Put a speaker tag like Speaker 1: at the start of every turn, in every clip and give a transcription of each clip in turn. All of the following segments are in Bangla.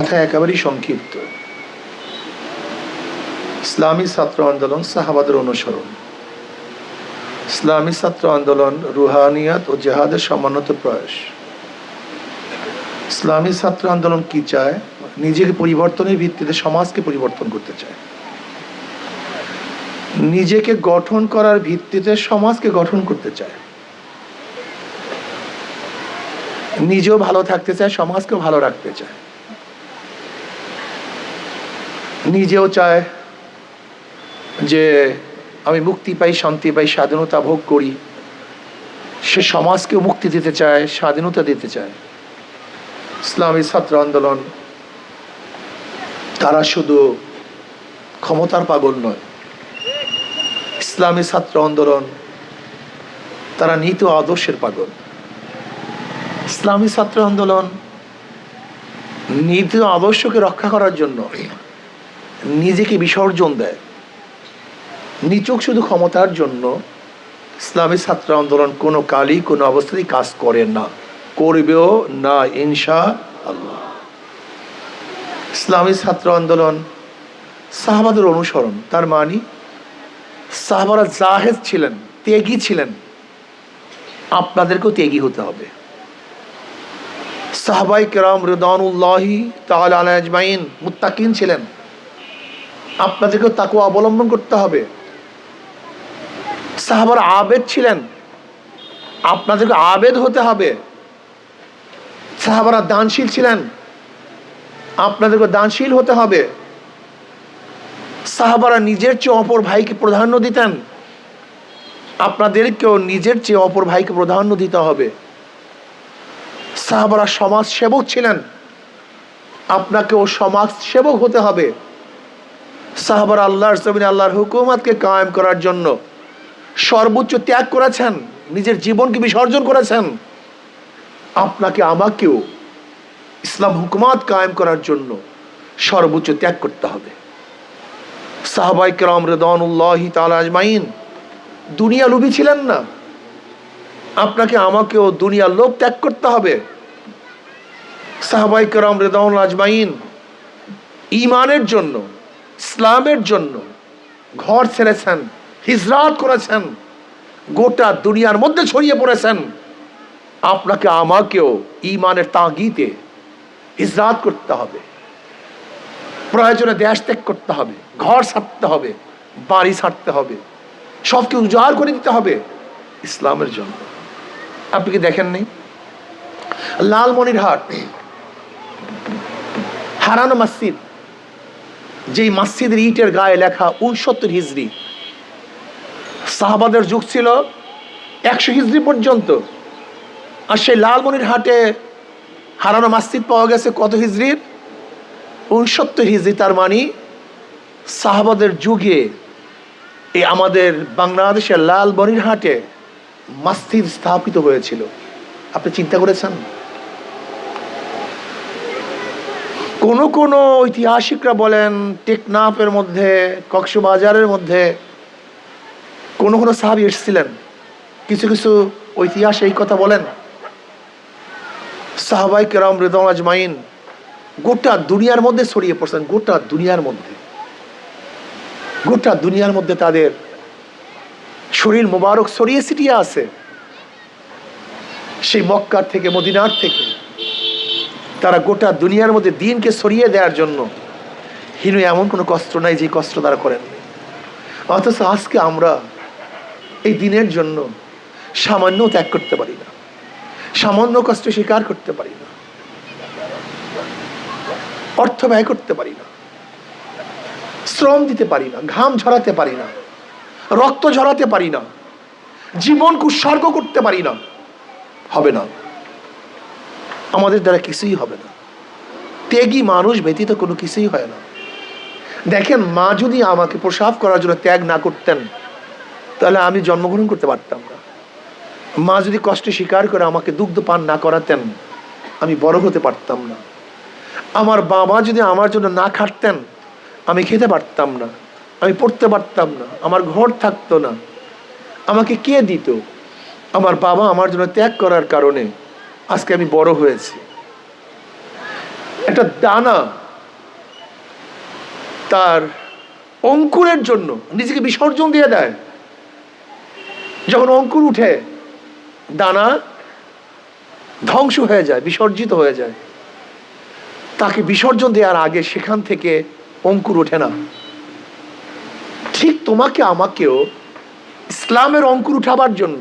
Speaker 1: কথা একেবারেই সংক্ষিপ্ত। ইসলামী ছাত্র আন্দোলন, সাহাবাদের অনুসরণ। ইসলামী ছাত্র আন্দোলন রুহানিয়াত ও জেহাদের সমন্বিত প্রয়াস। ইসলামী ছাত্র আন্দোলন কি চায়? নিজেকে পরিবর্তনের ভিত্তিতে সমাজকে পরিবর্তন করতে চায়। নিজেকে গঠন করার ভিত্তিতে সমাজকে গঠন করতে চায়। নিজেও ভালো থাকতে চায়, সমাজকেও ভালো রাখতে চায়। নিজেও চায় যে আমি মুক্তি পাই, শান্তি পাই, স্বাধীনতা ভোগ করি। সে সমাজকেও মুক্তি দিতে চায়, স্বাধীনতা দিতে চায়। ইসলামী ছাত্র আন্দোলন তারা শুধু ক্ষমতার পাগল নয়। ইসলামী ছাত্র আন্দোলন তারা নীতি ও আদর্শের পাগল। ইসলামী ছাত্র আন্দোলন নীতি ও আদর্শকে রক্ষা করার জন্য নিজেকে বিসর্জন দেয়। নিছক শুধু ক্ষমতার জন্য ইসলামী ছাত্র আন্দোলন কোনো কালই কোনো অবস্থাতেই কাজ করে না, করবেও না ইনশাআল্লাহ। ইসলামী ছাত্র আন্দোলন সাহাবাদের অনুসরণ। তার মানে সাহাবারা জাহেদ ছিলেন, ত্যাগী ছিলেন, আপনাদেরকেও ত্যাগী হতে হবে। সাহাবায়ে কেরাম রিদওয়ানুল্লাহি তাআলা আলাইহিম আজমাইন মুত্তাকিন ছিলেন, আপনাদেরকেও তাকওয়া অবলম্বন করতে হবে। সাহাবারা আবেদ ছিলেন, আপনাদেরকে আবেদ হতে হবে। সাহাবারা দানশীল ছিলেন, আপনাদেরকে দানশীল হতে হবে। সাহাবারা নিজের চেয়ে অপর ভাইকে প্রাধান্য দিতেন, আপনাদেরকেও নিজের চেয়ে অপর ভাইকে প্রাধান্য দিতে হবে। সাহাবারা সমাজ সেবক ছিলেন, আপনাকেও সমাজ সেবক হতে হবে। সাহাবারা আল্লাহর জমিনে আল্লাহর হুকুমতকে কায়েম করার জন্য সর্বোচ্চ ত্যাগ করেছেন, নিজের জীবনকে বিসর্জন করেছেন। আপনাকে আমাকেও ইসলাম হুকুমত কায়েম করার জন্য সর্বোচ্চ ত্যাগ করতে হবে। সাহাবায়ে কেরাম রিদওয়ানুল্লাহি তাআলা আজমাইন দুনিয়া লোভী ছিলেন না, আপনাকে আমাকেও দুনিয়ার লোভ ত্যাগ করতে হবে। সাহাবায়ে কেরাম রিদওয়ানুল্লাহি আজমাইন ঈমানের জন্য, ইসলামের জন্য ঘর ছেড়েছেন, হিজরত করেছেন, গোটা দুনিয়ার মধ্যে ছড়িয়ে পড়েছেন। আপনাকে আমাকেও ঈমানের তাগিদে হিজরত করতে হবে, প্রয়োজনে দেশ ত্যাগ করতে হবে, ঘর ছাড়তে হবে, বাড়ি ছাড়তে হবে, সবকে উজাড় করে দিতে হবে ইসলামের জন্য। আপনি কি দেখেন নেই লালমনিরহাট হারানো মসজিদ, যেই মসজিদের ইটের গায়ে লেখা 69 হিজরি। সাহাবাদের যুগ ছিল 100 হিজরি পর্যন্ত, আর সেই লালমনিরহাটে হারানো মসজিদ পাওয়া গেছে কত হিজরির? 69 হিজরি। তার মানে সাহাবাদের যুগে এই আমাদের বাংলাদেশের লালমনিরহাটে মসজিদ স্থাপিত হয়েছিল। আপনি চিন্তা করেছেন? কোন ঐতিহাসিকরা বলেন টেকনাফের মধ্যে, কক্সবাজারের মধ্যে কোন সাহাবী এসেছিলেন। কিছু কিছু ঐতিহাস এই কথা বলেন। সাহাবায়ে কেরাম রিদওয়ানুল্লাহি আজমাইন গোটা দুনিয়ার মধ্যে ছড়িয়ে পড়ছেন, গোটা দুনিয়ার মধ্যে তাদের শরীর মোবারক ছড়িয়ে ছিটিয়ে আছে। সেই মক্কার থেকে, মদিনার থেকে তারা গোটা দুনিয়ার মধ্যে দ্বীনকে ছড়িয়ে দেওয়ার জন্য হীন এমন কোনো কষ্ট নাই যে কষ্ট তারা করেন। অথচ আজকে আমরা এই দ্বীনের জন্য সামান্য ত্যাগ করতে পারি না, সামান্য কষ্ট স্বীকার করতে পারি না, অর্থ ব্যয় করতে পারি না, শ্রম দিতে পারি না, ঘাম ঝরাতে পারি না, রক্ত ঝরাতে পারি না, জীবনকে উৎসর্গ করতে পারি না। হবে না, আমাদের দ্বারা কিছুই হবে না। ত্যাগী মানুষ ব্যতীত কোনো কিছুই হয় না। দেখেন, মা যদি আমাকে প্রসাব করার জন্য ত্যাগ না করতেন তাহলে আমি জন্মগ্রহণ করতে পারতাম না। মা যদি কষ্ট স্বীকার করে আমাকে দুগ্ধ পান না করাতেন আমি বড় হতে পারতাম না। আমার বাবা যদি আমার জন্য না খাটতেন আমি খেতে পারতাম না, আমি পড়তে পারতাম না, আমার ঘর থাকতো না। আমাকে কে দিত? আমার বাবা আমার জন্য ত্যাগ করার কারণে আজকে আমি বড় হয়েছি। একটা দানা তার অঙ্কুরের জন্য নিজেকে বিসর্জন দিয়ে দেয়। যখন অঙ্কুর উঠে দানা ধ্বংস হয়ে যায়, বিসর্জিত হয়ে যায়, তাকে বিসর্জন দেওয়ার আগে সেখান থেকে অঙ্কুর ওঠে না। ঠিক তোমাকে আমাকেও ইসলামের অঙ্কুর উঠাবার জন্য,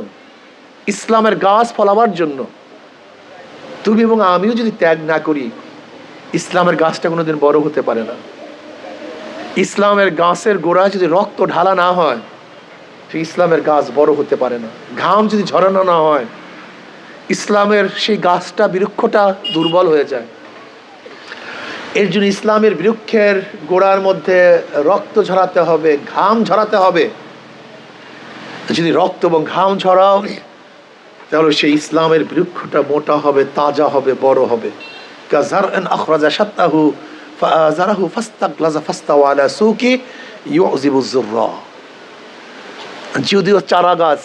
Speaker 1: ইসলামের গাছ ফলাবার জন্য তুমি এবং আমিও যদি ত্যাগ না করি, ইসলামের গাছটা কোনোদিন বড় হতে পারে না। ইসলামের গাছের গোড়ায় যদি রক্ত ঢালা না হয়, সেই ইসলামের গাছ বড় হতে পারে না। ঘাম যদি ঝরানো না হয়, ইসলামের সেই গাছটা, বৃক্ষটা দুর্বল হয়ে যায়। এর জন্য ইসলামের বৃক্ষের গোড়ার মধ্যে রক্ত ঝরাতে হবে, ঘাম ঝরাতে হবে। যদি রক্ত এবং ঘাম ঝরাও, তাহলে সেই ইসলামের বৃক্ষটা মোটা হবে, তাজা হবে, বড় হবে। কাযারআন আখরাজা শাত্তাহু ফাআযারাহু ফাস্তাগলাযা ফাস্তাওয়া আলা সুকি ইউযিবু যুররা। যদিও চারা গাছ,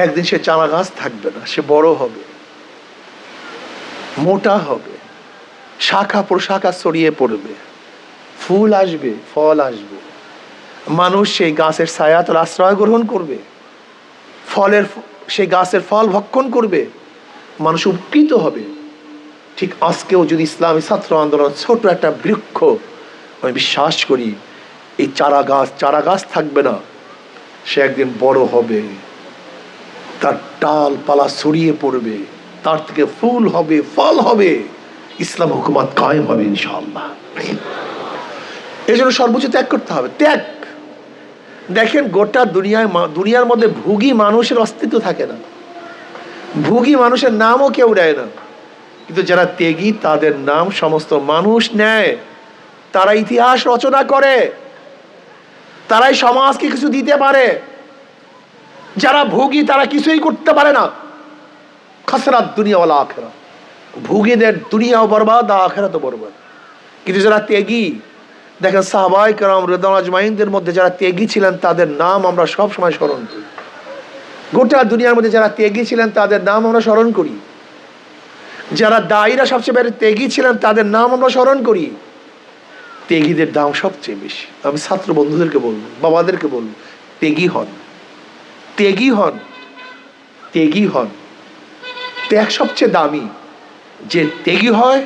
Speaker 1: একদিন সে চারা গাছ থাকবে না, সে বড় হবে, মোটা হবে, শাখা প্রশাখা ছড়িয়ে পড়বে, ফুল আসবে, ফল আসবে, মানুষ সেই গাছের ছায়াতলে আশ্রয় গ্রহণ করবে, সেই গাছের ফল ভক্ষণ করবে, মানুষ উপকৃত হবে। ঠিক আজকেও যদি ইসলামী ছাত্র আন্দোলন ছোট একটা বৃক্ষ, আমি বিশ্বাস করি এই চারা গাছ থাকবে না, সে একদিন বড় হবে, তার ডাল পালা ছড়িয়ে পড়বে, তার থেকে ফুল হবে, ফল হবে, ইসলাম হুকুমত কায়েম হবে ইনশাআল্লাহ। এই জন্য সর্বোচ্চ ত্যাগ করতে হবে। ত্যাগ, দেখেন গোটা দুনিয়ার মধ্যে ভোগী মানুষের অস্তিত্ব থাকে না, ভোগী মানুষের নামও কেউ নেয় না, কিন্তু যারা ত্যাগী তাদের নাম সমস্ত মানুষ নেয়। তারা ইতিহাস রচনা করে, তারাই সমাজকে কিছু দিতে পারে। যারা ভোগী তারা কিছুই করতে পারে না। খাসরাত দুনিয়া ওয়াল আখিরা, ভোগীদের দুনিয়াও বরবাদ, আখিরাতও বরবাদ। কিন্তু যারা ত্যাগী, দেখেন সাহাবায়ে কেরাম রাদিয়াল্লাহু আজমাইনদের মধ্যে যারা ত্যাগী ছিলেন তাদের নাম আমরা সব সময় স্মরণ করি। গোটা দুনিয়ার মধ্যে যারা ত্যাগী ছিলেন তাদের নাম আমরা স্মরণ করি। যারা দায়ীরা সবচেয়ে বেশি ত্যাগী ছিলেন তাদের নাম আমরা স্মরণ করি। ত্যাগীদের দাম সবচেয়ে বেশি। আমি ছাত্র বন্ধুদেরকে বলবো, বাবাদেরকে বলবো, ত্যাগী হন, ত্যাগী হন, ত্যাগী হন। ত্যাগ সবচেয়ে দামি। যে ত্যাগী হয়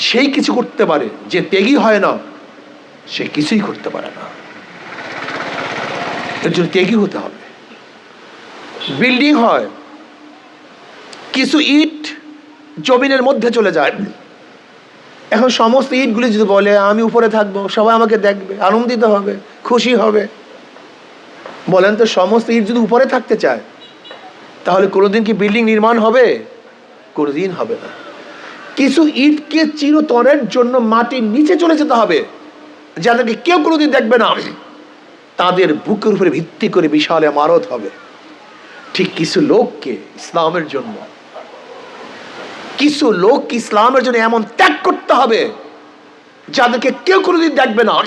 Speaker 1: সেই কিছু করতে পারে, যে ত্যাগী হয় না সে কিছুই করতে পারে না। এর জন্য ত্যাগী হতে হবে। বিল্ডিং হয়, কিছু ইট জমিনের মধ্যে চলে যায়। এখন সমস্ত ইটগুলি যদি বলে আমি উপরে থাকবো, সবাই আমাকে দেখবে, আনন্দিত হবে, খুশি হবে, বলেন তো সমস্ত ইট যদি উপরে থাকতে চায় তাহলে কোনোদিন কি বিল্ডিং নির্মাণ হবে? কোনোদিন হবে না। কিছু ইটকে চিরতরের জন্য মাটির নিচে চলে যেতে হবে, যাদেরকে কেউ কোনোদিন দেখবে না, তাদের বুকের উপরে ভিত্তি করে বিশাল ইমারত হবে। ঠিক কিছু লোককে ইসলামের জন্য, কিছু লোক ইসলামের জন্য এমন ত্যাগ করতে হবে যাদেরকে কেউ কোনোদিন দেখবে না,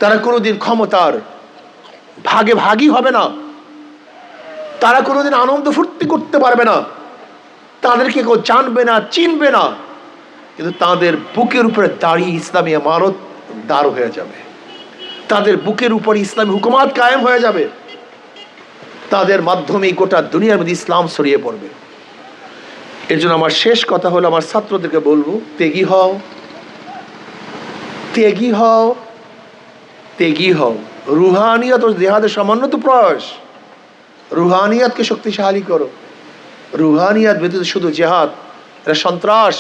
Speaker 1: তারা কোনোদিন ক্ষমতার ভাগে ভাগী হবে না, তারা কোনোদিন আনন্দ ফুর্তি করতে পারবে না, তাদেরকে কেউ জানবে না, চিনবে না, কিন্তু তাদের বুকের উপরে দাঁড়িয়ে ইসলামী ইমারত দাঁড় হয়ে যাবে, তাদের বুকের উপরে ইসলামী হুকুমাত কায়েম হয়ে যাবে, তাদের মাধ্যমে গোটা দুনিয়ার মধ্যে ইসলাম ছড়িয়ে পড়বে। এর জন্য আমার শেষ কথা হলো, আমার ছাত্রদেরকে বলবো, ত্যাগী হও, ত্যাগী হও, ত্যাগী হও। রুহানিয়ত ও জিহাদের সমন্বিত প্রয়াস। রুহানিয়াতকে শক্তিশালী করো। রুহানিয়াত ব্যতীত শুধু জেহাদ, এটা সন্ত্রাস।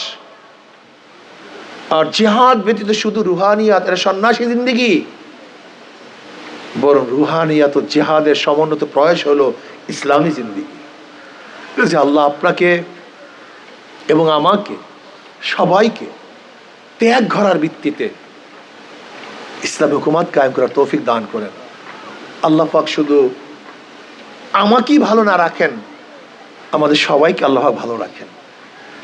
Speaker 1: আর জেহাদ ব্যতীত শুধু রুহানিয়াত, এটা সন্ন্যাসী জিন্দেগি। বরং রুহানিয়াত ও জেহাদের সমন্বিত প্রয়াস হলো ইসলামী জিন্দেগি। আল্লাহ আপনাকে এবং আমাকে সবাইকে ত্যাগ করার ভিত্তিতে ইসলামী হুকুমাত কায়েম করার তৌফিক দান করেন। আল্লাহ পাক শুধু আমাকেই ভালো না রাখেন, আমাদের সবাইকে আল্লাহ পাক ভালো রাখেন।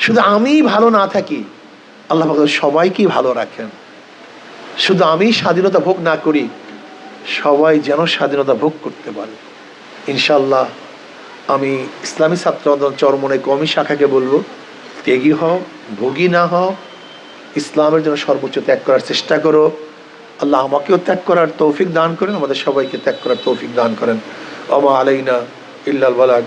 Speaker 1: শুধু আমি ভালো না থাকি, আল্লাহ পাক সবাইকেই ভালো রাখেন। শুধু আমি স্বাধীনতা ভোগ না করি, সবাই যেন স্বাধীনতা ভোগ করতে পারে। ইনশাল্লাহ আমি ইসলামী ছাত্র আন্দোলন চরমনাই কওমি শাখাকে বলবো, ত্যাগী হও, ভোগী না হও, ইসলামের জন্য সর্বোচ্চ ত্যাগ করার চেষ্টা করো। আল্লাহ আমাকেও ত্যাগ করার তৌফিক দান করেন, আমাদের সবাইকে ত্যাগ করার তৌফিক দান করেন। ওমা আলাইনা ইল্লাল বালাগ।